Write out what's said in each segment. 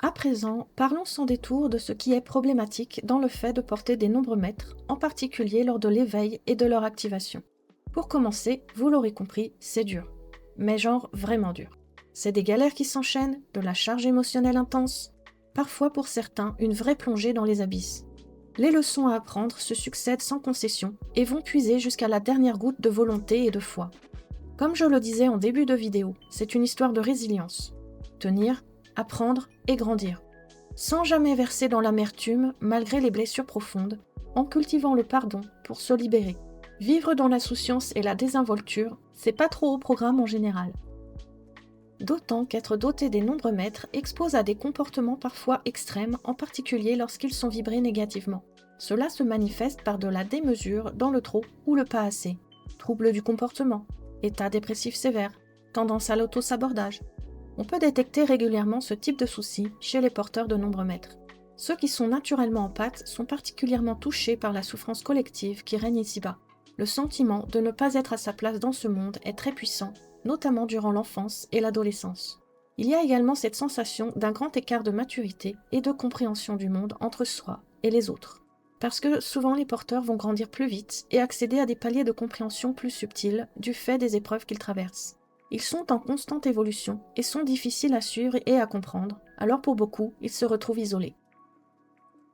À présent, parlons sans détour de ce qui est problématique dans le fait de porter des nombres mètres, en particulier lors de l'éveil et de leur activation. Pour commencer, vous l'aurez compris, c'est dur. Mais genre vraiment dur. C'est des galères qui s'enchaînent, de la charge émotionnelle intense, parfois pour certains une vraie plongée dans les abysses. Les leçons à apprendre se succèdent sans concession et vont puiser jusqu'à la dernière goutte de volonté et de foi. Comme je le disais en début de vidéo, c'est une histoire de résilience. Tenir, apprendre et grandir. Sans jamais verser dans l'amertume, malgré les blessures profondes, en cultivant le pardon pour se libérer. Vivre dans l'insouciance et la désinvolture, c'est pas trop au programme en général. D'autant qu'être doté des nombres mètres expose à des comportements parfois extrêmes, en particulier lorsqu'ils sont vibrés négativement. Cela se manifeste par de la démesure dans le trop ou le pas assez, troubles du comportement, état dépressif sévère, tendance à l'auto-sabordage. On peut détecter régulièrement ce type de soucis chez les porteurs de nombres mètres. Ceux qui sont naturellement en pâte sont particulièrement touchés par la souffrance collective qui règne ici-bas. Le sentiment de ne pas être à sa place dans ce monde est très puissant, notamment durant l'enfance et l'adolescence. Il y a également cette sensation d'un grand écart de maturité et de compréhension du monde entre soi et les autres. Parce que souvent les porteurs vont grandir plus vite et accéder à des paliers de compréhension plus subtils du fait des épreuves qu'ils traversent. Ils sont en constante évolution et sont difficiles à suivre et à comprendre, alors pour beaucoup, ils se retrouvent isolés.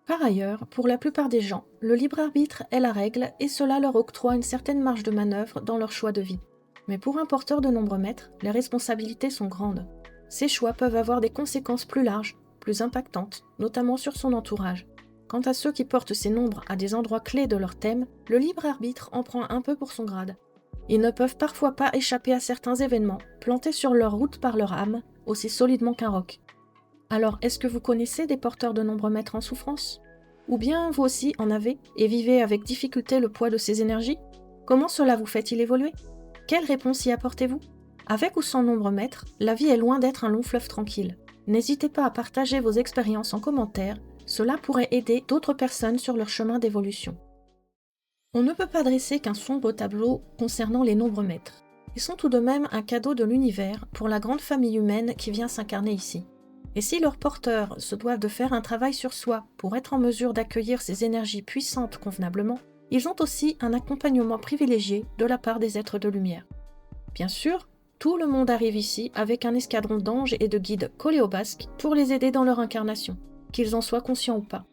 Par ailleurs, pour la plupart des gens, le libre arbitre est la règle et cela leur octroie une certaine marge de manœuvre dans leur choix de vie. Mais pour un porteur de nombres mètres, les responsabilités sont grandes. Ces choix peuvent avoir des conséquences plus larges, plus impactantes, notamment sur son entourage. Quant à ceux qui portent ces nombres à des endroits clés de leur thème, le libre arbitre en prend un peu pour son grade. Ils ne peuvent parfois pas échapper à certains événements, plantés sur leur route par leur âme, aussi solidement qu'un roc. Alors, est-ce que vous connaissez des porteurs de nombres mètres en souffrance ? Ou bien vous aussi en avez et vivez avec difficulté le poids de ces énergies ? Comment cela vous fait-il évoluer ? Quelle réponse y apportez-vous ? Avec ou sans nombre mètre, la vie est loin d'être un long fleuve tranquille. N'hésitez pas à partager vos expériences en commentaire, cela pourrait aider d'autres personnes sur leur chemin d'évolution. On ne peut pas dresser qu'un sombre tableau concernant les nombres mètres. Ils sont tout de même un cadeau de l'univers pour la grande famille humaine qui vient s'incarner ici. Et si leurs porteurs se doivent de faire un travail sur soi pour être en mesure d'accueillir ces énergies puissantes convenablement, ils ont aussi un accompagnement privilégié de la part des êtres de lumière. Bien sûr, tout le monde arrive ici avec un escadron d'anges et de guides collés au basque pour les aider dans leur incarnation, qu'ils en soient conscients ou pas.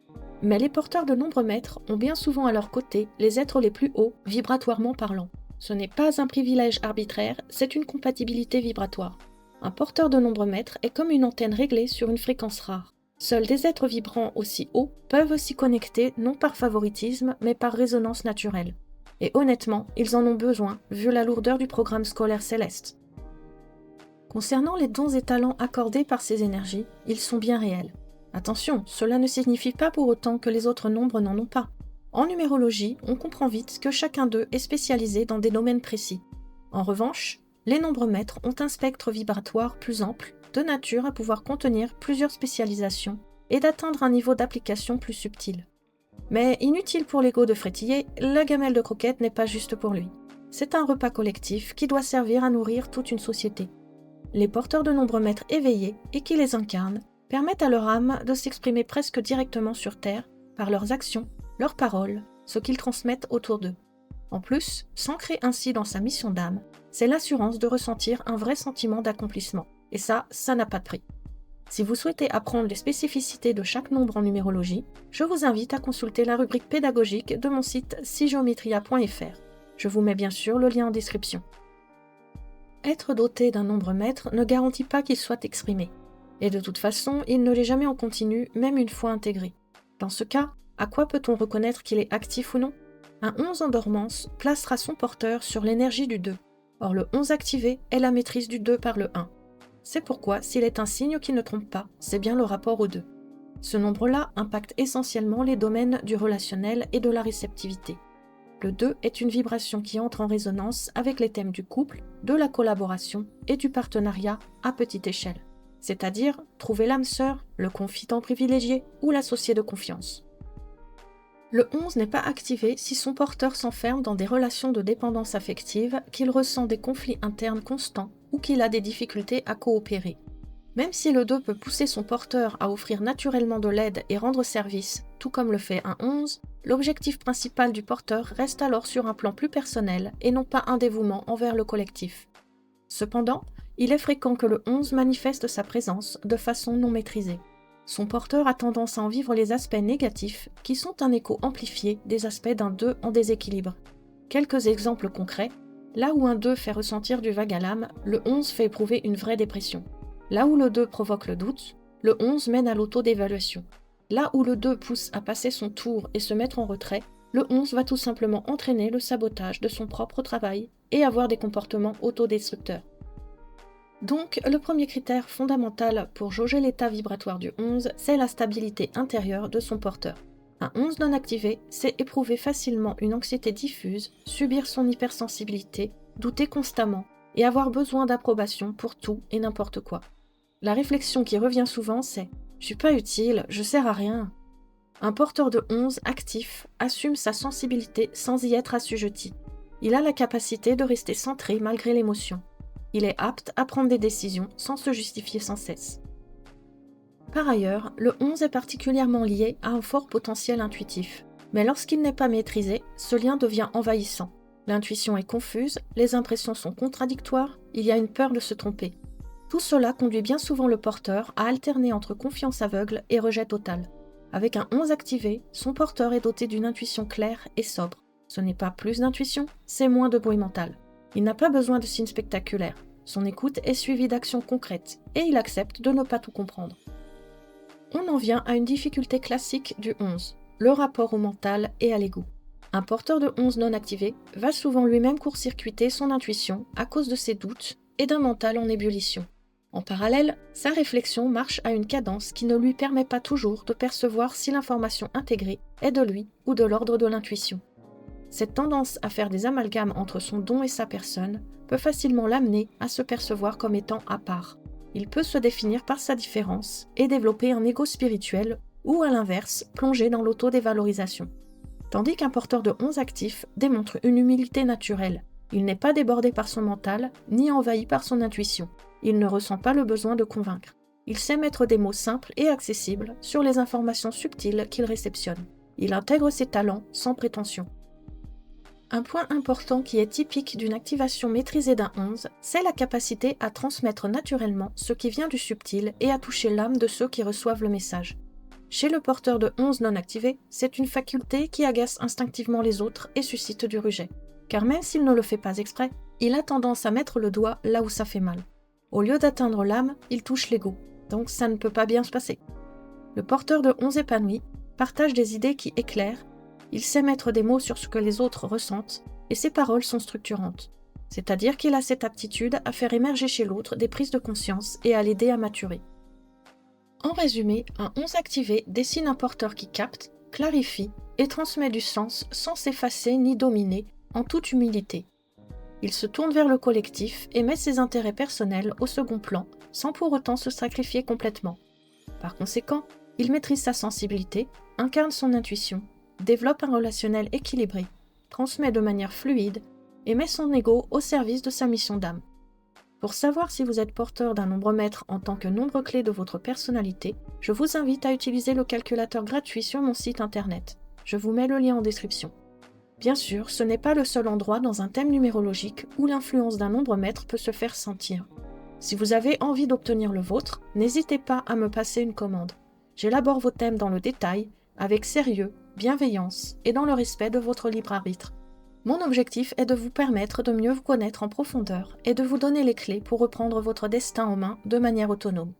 Mais les porteurs de nombres mètres ont bien souvent à leur côté les êtres les plus hauts, vibratoirement parlant. Ce n'est pas un privilège arbitraire, c'est une compatibilité vibratoire. Un porteur de nombres mètres est comme une antenne réglée sur une fréquence rare. Seuls des êtres vibrants aussi hauts peuvent s'y connecter non par favoritisme, mais par résonance naturelle. Et honnêtement, ils en ont besoin, vu la lourdeur du programme scolaire céleste. Concernant les dons et talents accordés par ces énergies, ils sont bien réels. Attention, cela ne signifie pas pour autant que les autres nombres n'en ont pas. En numérologie, on comprend vite que chacun d'eux est spécialisé dans des domaines précis. En revanche, les nombres mètres ont un spectre vibratoire plus ample, de nature à pouvoir contenir plusieurs spécialisations et d'atteindre un niveau d'application plus subtil. Mais inutile pour l'ego de frétiller, la gamelle de croquettes n'est pas juste pour lui. C'est un repas collectif qui doit servir à nourrir toute une société. Les porteurs de nombres mètres éveillés et qui les incarnent permettent à leur âme de s'exprimer presque directement sur Terre par leurs actions, leurs paroles, ce qu'ils transmettent autour d'eux. En plus, s'ancrer ainsi dans sa mission d'âme, c'est l'assurance de ressentir un vrai sentiment d'accomplissement. Et ça n'a pas de prix. Si vous souhaitez apprendre les spécificités de chaque nombre en numérologie, je vous invite à consulter la rubrique pédagogique de mon site sigéométria.fr. Je vous mets bien sûr le lien en description. Être doté d'un nombre mètre ne garantit pas qu'il soit exprimé. Et de toute façon, il ne l'est jamais en continu, même une fois intégré. Dans ce cas, à quoi peut-on reconnaître qu'il est actif ou non ? Un 11 en dormance placera son porteur sur l'énergie du 2. Or le 11 activé est la maîtrise du 2 par le 1. C'est pourquoi, s'il est un signe qui ne trompe pas, c'est bien le rapport au 2. Ce nombre-là impacte essentiellement les domaines du relationnel et de la réceptivité. Le 2 est une vibration qui entre en résonance avec les thèmes du couple, de la collaboration et du partenariat à petite échelle. C'est-à-dire trouver l'âme sœur, le confident privilégié ou l'associé de confiance. Le 11 n'est pas activé si son porteur s'enferme dans des relations de dépendance affective, qu'il ressent des conflits internes constants ou qu'il a des difficultés à coopérer. Même si le 2 peut pousser son porteur à offrir naturellement de l'aide et rendre service, tout comme le fait un 11, l'objectif principal du porteur reste alors sur un plan plus personnel et non pas un dévouement envers le collectif. Cependant, il est fréquent que le 11 manifeste sa présence de façon non maîtrisée. Son porteur a tendance à en vivre les aspects négatifs qui sont un écho amplifié des aspects d'un 2 en déséquilibre. Quelques exemples concrets. Là où un 2 fait ressentir du vague à l'âme, le 11 fait éprouver une vraie dépression. Là où le 2 provoque le doute, le 11 mène à l'autodévaluation. Là où le 2 pousse à passer son tour et se mettre en retrait, le 11 va tout simplement entraîner le sabotage de son propre travail et avoir des comportements autodestructeurs. Donc, le premier critère fondamental pour jauger l'état vibratoire du 11, c'est la stabilité intérieure de son porteur. Un 11 non activé, c'est éprouver facilement une anxiété diffuse, subir son hypersensibilité, douter constamment et avoir besoin d'approbation pour tout et n'importe quoi. La réflexion qui revient souvent, c'est « je suis pas utile, je sers à rien ». Un porteur de 11 actif assume sa sensibilité sans y être assujetti. Il a la capacité de rester centré malgré l'émotion. Il est apte à prendre des décisions sans se justifier sans cesse. Par ailleurs, le 11 est particulièrement lié à un fort potentiel intuitif. Mais lorsqu'il n'est pas maîtrisé, ce lien devient envahissant. L'intuition est confuse, les impressions sont contradictoires, il y a une peur de se tromper. Tout cela conduit bien souvent le porteur à alterner entre confiance aveugle et rejet total. Avec un 11 activé, son porteur est doté d'une intuition claire et sobre. Ce n'est pas plus d'intuition, c'est moins de bruit mental. Il n'a pas besoin de signes spectaculaires. Son écoute est suivie d'actions concrètes, et il accepte de ne pas tout comprendre. On en vient à une difficulté classique du 11, le rapport au mental et à l'ego. Un porteur de 11 non activé va souvent lui-même court-circuiter son intuition à cause de ses doutes et d'un mental en ébullition. En parallèle, sa réflexion marche à une cadence qui ne lui permet pas toujours de percevoir si l'information intégrée est de lui ou de l'ordre de l'intuition. Cette tendance à faire des amalgames entre son don et sa personne peut facilement l'amener à se percevoir comme étant à part. Il peut se définir par sa différence et développer un ego spirituel ou, à l'inverse, plonger dans l'autodévalorisation. Tandis qu'un porteur de 11 actif démontre une humilité naturelle. Il n'est pas débordé par son mental, ni envahi par son intuition. Il ne ressent pas le besoin de convaincre. Il sait mettre des mots simples et accessibles sur les informations subtiles qu'il réceptionne. Il intègre ses talents sans prétention. Un point important qui est typique d'une activation maîtrisée d'un 11, c'est la capacité à transmettre naturellement ce qui vient du subtil et à toucher l'âme de ceux qui reçoivent le message. Chez le porteur de 11 non activé, c'est une faculté qui agace instinctivement les autres et suscite du rejet. Car même s'il ne le fait pas exprès, il a tendance à mettre le doigt là où ça fait mal. Au lieu d'atteindre l'âme, il touche l'ego, donc ça ne peut pas bien se passer. Le porteur de 11 épanoui partage des idées qui éclairent, il sait mettre des mots sur ce que les autres ressentent, et ses paroles sont structurantes. C'est-à-dire qu'il a cette aptitude à faire émerger chez l'autre des prises de conscience et à l'aider à maturer. En résumé, un 11 activé dessine un porteur qui capte, clarifie et transmet du sens sans s'effacer ni dominer, en toute humilité. Il se tourne vers le collectif et met ses intérêts personnels au second plan, sans pour autant se sacrifier complètement. Par conséquent, il maîtrise sa sensibilité, incarne son intuition, développe un relationnel équilibré, transmet de manière fluide et met son ego au service de sa mission d'âme. Pour savoir si vous êtes porteur d'un nombre-mètre en tant que nombre clé de votre personnalité, je vous invite à utiliser le calculateur gratuit sur mon site internet. Je vous mets le lien en description. Bien sûr, ce n'est pas le seul endroit dans un thème numérologique où l'influence d'un nombre-mètre peut se faire sentir. Si vous avez envie d'obtenir le vôtre, n'hésitez pas à me passer une commande. J'élabore vos thèmes dans le détail, avec sérieux, bienveillance et dans le respect de votre libre arbitre. Mon objectif est de vous permettre de mieux vous connaître en profondeur et de vous donner les clés pour reprendre votre destin en main de manière autonome.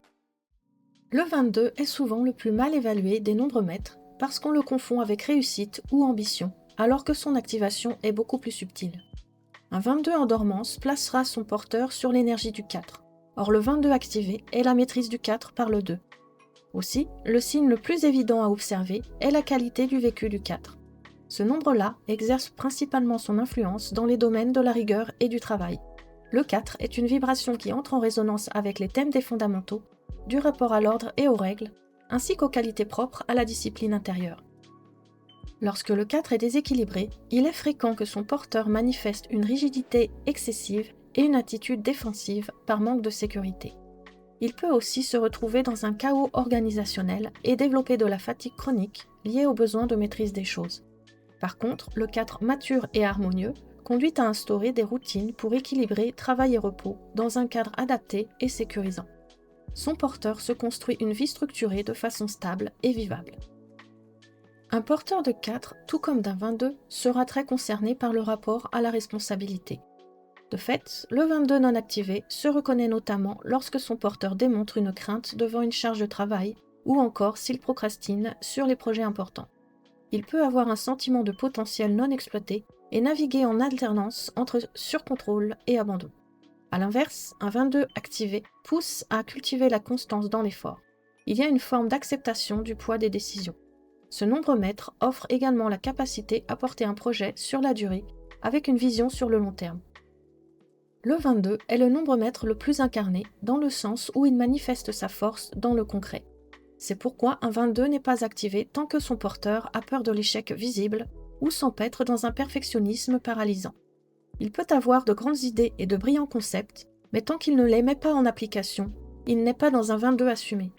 Le 22 est souvent le plus mal évalué des nombres-mètres parce qu'on le confond avec réussite ou ambition, alors que son activation est beaucoup plus subtile. Un 22 en dormance placera son porteur sur l'énergie du 4. Or le 22 activé est la maîtrise du 4 par le 2. Aussi, le signe le plus évident à observer est la qualité du vécu du 4. Ce nombre-là exerce principalement son influence dans les domaines de la rigueur et du travail. Le 4 est une vibration qui entre en résonance avec les thèmes des fondamentaux, du rapport à l'ordre et aux règles, ainsi qu'aux qualités propres à la discipline intérieure. Lorsque le 4 est déséquilibré, il est fréquent que son porteur manifeste une rigidité excessive et une attitude défensive par manque de sécurité. Il peut aussi se retrouver dans un chaos organisationnel et développer de la fatigue chronique liée au besoin de maîtrise des choses. Par contre, le 4 mature et harmonieux conduit à instaurer des routines pour équilibrer travail et repos dans un cadre adapté et sécurisant. Son porteur se construit une vie structurée de façon stable et vivable. Un porteur de 4, tout comme d'un 22, sera très concerné par le rapport à la responsabilité. De fait, le 22 non activé se reconnaît notamment lorsque son porteur démontre une crainte devant une charge de travail ou encore s'il procrastine sur les projets importants. Il peut avoir un sentiment de potentiel non exploité et naviguer en alternance entre surcontrôle et abandon. A l'inverse, un 22 activé pousse à cultiver la constance dans l'effort. Il y a une forme d'acceptation du poids des décisions. Ce nombre maître offre également la capacité à porter un projet sur la durée avec une vision sur le long terme. Le 22 est le nombre maître le plus incarné dans le sens où il manifeste sa force dans le concret. C'est pourquoi un 22 n'est pas activé tant que son porteur a peur de l'échec visible ou s'empêtre dans un perfectionnisme paralysant. Il peut avoir de grandes idées et de brillants concepts, mais tant qu'il ne les met pas en application, il n'est pas dans un 22 assumé.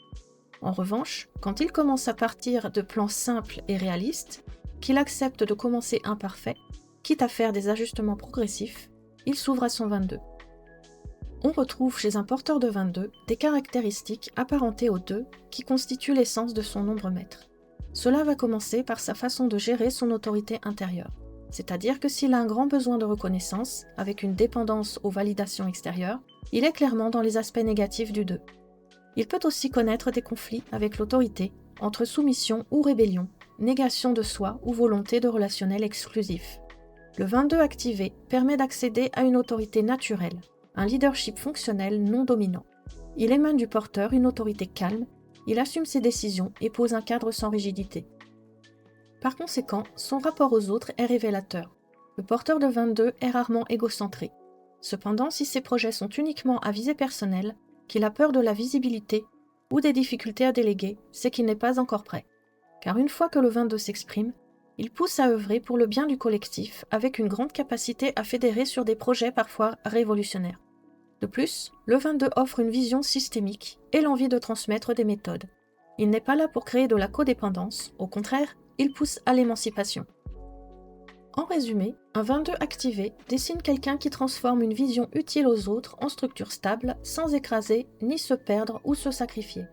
En revanche, quand il commence à partir de plans simples et réalistes, qu'il accepte de commencer imparfait, quitte à faire des ajustements progressifs, il s'ouvre à son 22. On retrouve chez un porteur de 22 des caractéristiques apparentées aux 2 qui constituent l'essence de son nombre maître. Cela va commencer par sa façon de gérer son autorité intérieure. C'est-à-dire que s'il a un grand besoin de reconnaissance, avec une dépendance aux validations extérieures, il est clairement dans les aspects négatifs du 2. Il peut aussi connaître des conflits avec l'autorité, entre soumission ou rébellion, négation de soi ou volonté de relationnel exclusif. Le 22 activé permet d'accéder à une autorité naturelle, un leadership fonctionnel non dominant. Il émane du porteur une autorité calme, il assume ses décisions et pose un cadre sans rigidité. Par conséquent, son rapport aux autres est révélateur. Le porteur de 22 est rarement égocentré. Cependant, si ses projets sont uniquement à visée personnelle, qu'il a peur de la visibilité ou des difficultés à déléguer, c'est qu'il n'est pas encore prêt. Car une fois que le 22 s'exprime, il pousse à œuvrer pour le bien du collectif avec une grande capacité à fédérer sur des projets parfois révolutionnaires. De plus, le 22 offre une vision systémique et l'envie de transmettre des méthodes. Il n'est pas là pour créer de la codépendance, au contraire, il pousse à l'émancipation. En résumé, un 22 activé dessine quelqu'un qui transforme une vision utile aux autres en structure stable, sans écraser, ni se perdre ou se sacrifier.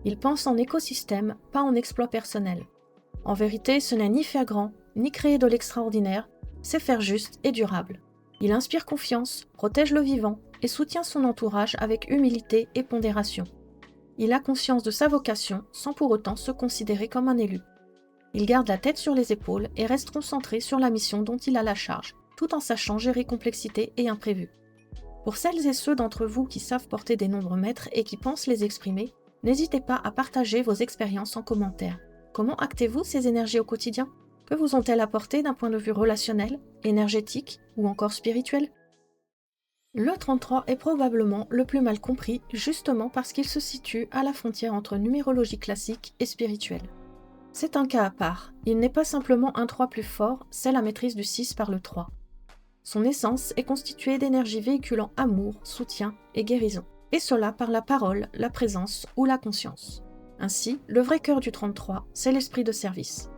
Il pense en écosystème, pas en exploit personnel. En vérité, ce n'est ni faire grand, ni créer de l'extraordinaire, c'est faire juste et durable. Il inspire confiance, protège le vivant et soutient son entourage avec humilité et pondération. Il a conscience de sa vocation sans pour autant se considérer comme un élu. Il garde la tête sur les épaules et reste concentré sur la mission dont il a la charge, tout en sachant gérer complexité et imprévus. Pour celles et ceux d'entre vous qui savent porter des nombres maîtres et qui pensent les exprimer, n'hésitez pas à partager vos expériences en commentaire. Comment actez-vous ces énergies au quotidien ? Que vous ont-elles apporté d'un point de vue relationnel, énergétique ou encore spirituel ? Le 33 est probablement le plus mal compris justement parce qu'il se situe à la frontière entre numérologie classique et spirituelle. C'est un cas à part, il n'est pas simplement un 3 plus fort, c'est la maîtrise du 6 par le 3. Son essence est constituée d'énergie véhiculant amour, soutien et guérison, et cela par la parole, la présence ou la conscience. Ainsi, le vrai cœur du 33, c'est l'esprit de service.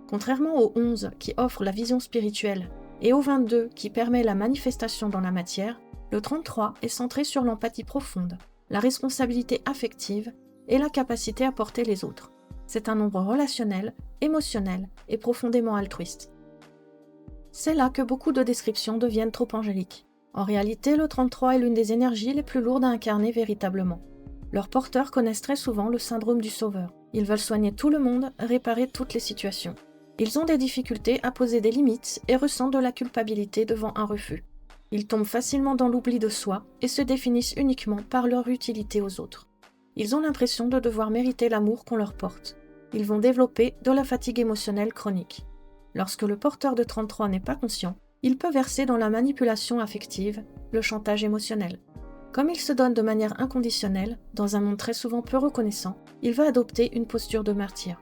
Contrairement au 11 qui offre la vision spirituelle et au 22 qui permet la manifestation dans la matière, le 33 est centré sur l'empathie profonde, la responsabilité affective et la capacité à porter les autres. C'est un nombre relationnel, émotionnel et profondément altruiste. C'est là que beaucoup de descriptions deviennent trop angéliques. En réalité, le 33 est l'une des énergies les plus lourdes à incarner véritablement. Leurs porteurs connaissent très souvent le syndrome du sauveur. Ils veulent soigner tout le monde, réparer toutes les situations. Ils ont des difficultés à poser des limites et ressentent de la culpabilité devant un refus. Ils tombent facilement dans l'oubli de soi et se définissent uniquement par leur utilité aux autres. Ils ont l'impression de devoir mériter l'amour qu'on leur porte. Ils vont développer de la fatigue émotionnelle chronique. Lorsque le porteur de 33 n'est pas conscient, il peut verser dans la manipulation affective, le chantage émotionnel. Comme il se donne de manière inconditionnelle, dans un monde très souvent peu reconnaissant, il va adopter une posture de martyr.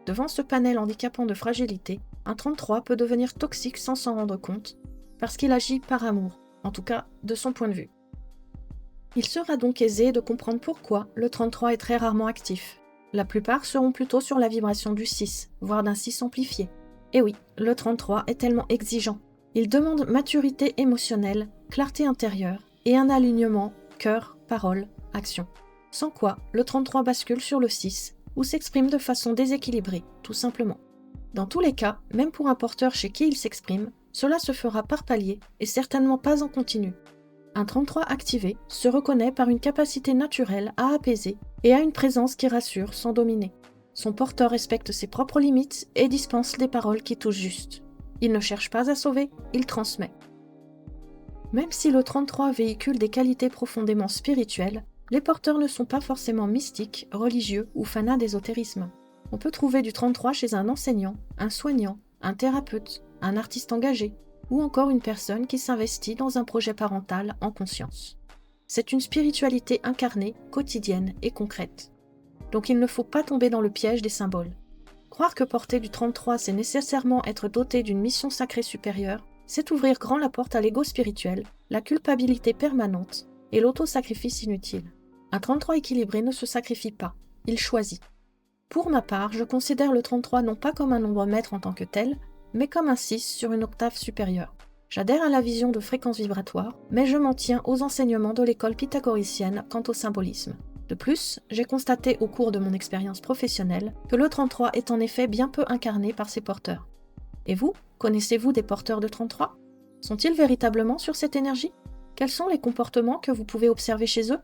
Devant ce panel handicapant de fragilité, un 33 peut devenir toxique sans s'en rendre compte, parce qu'il agit par amour, en tout cas de son point de vue. Il sera donc aisé de comprendre pourquoi le 33 est très rarement actif. La plupart seront plutôt sur la vibration du 6, voire d'un 6 amplifié. Et oui, le 33 est tellement exigeant. Il demande maturité émotionnelle, clarté intérieure et un alignement cœur, parole, action. Sans quoi, le 33 bascule sur le 6 ou s'exprime de façon déséquilibrée, tout simplement. Dans tous les cas, même pour un porteur chez qui il s'exprime, cela se fera par palier et certainement pas en continu. Un 33 activé se reconnaît par une capacité naturelle à apaiser et à une présence qui rassure sans dominer. Son porteur respecte ses propres limites et dispense des paroles qui touchent juste. Il ne cherche pas à sauver, il transmet. Même si le 33 véhicule des qualités profondément spirituelles, les porteurs ne sont pas forcément mystiques, religieux ou fanats d'ésotérisme. On peut trouver du 33 chez un enseignant, un soignant, un thérapeute, un artiste engagé, ou encore une personne qui s'investit dans un projet parental en conscience. C'est une spiritualité incarnée, quotidienne et concrète. Donc il ne faut pas tomber dans le piège des symboles. Croire que porter du 33 c'est nécessairement être doté d'une mission sacrée supérieure, c'est ouvrir grand la porte à l'ego spirituel, la culpabilité permanente et l'auto-sacrifice inutile. Un 33 équilibré ne se sacrifie pas, il choisit. Pour ma part, je considère le 33 non pas comme un nombre maître en tant que tel, mais comme un 6 sur une octave supérieure. J'adhère à la vision de fréquence vibratoire, mais je m'en tiens aux enseignements de l'école pythagoricienne quant au symbolisme. De plus, j'ai constaté au cours de mon expérience professionnelle que le 33 est en effet bien peu incarné par ses porteurs. Et vous, connaissez-vous des porteurs de 33 ? Sont-ils véritablement sur cette énergie ? Quels sont les comportements que vous pouvez observer chez eux ?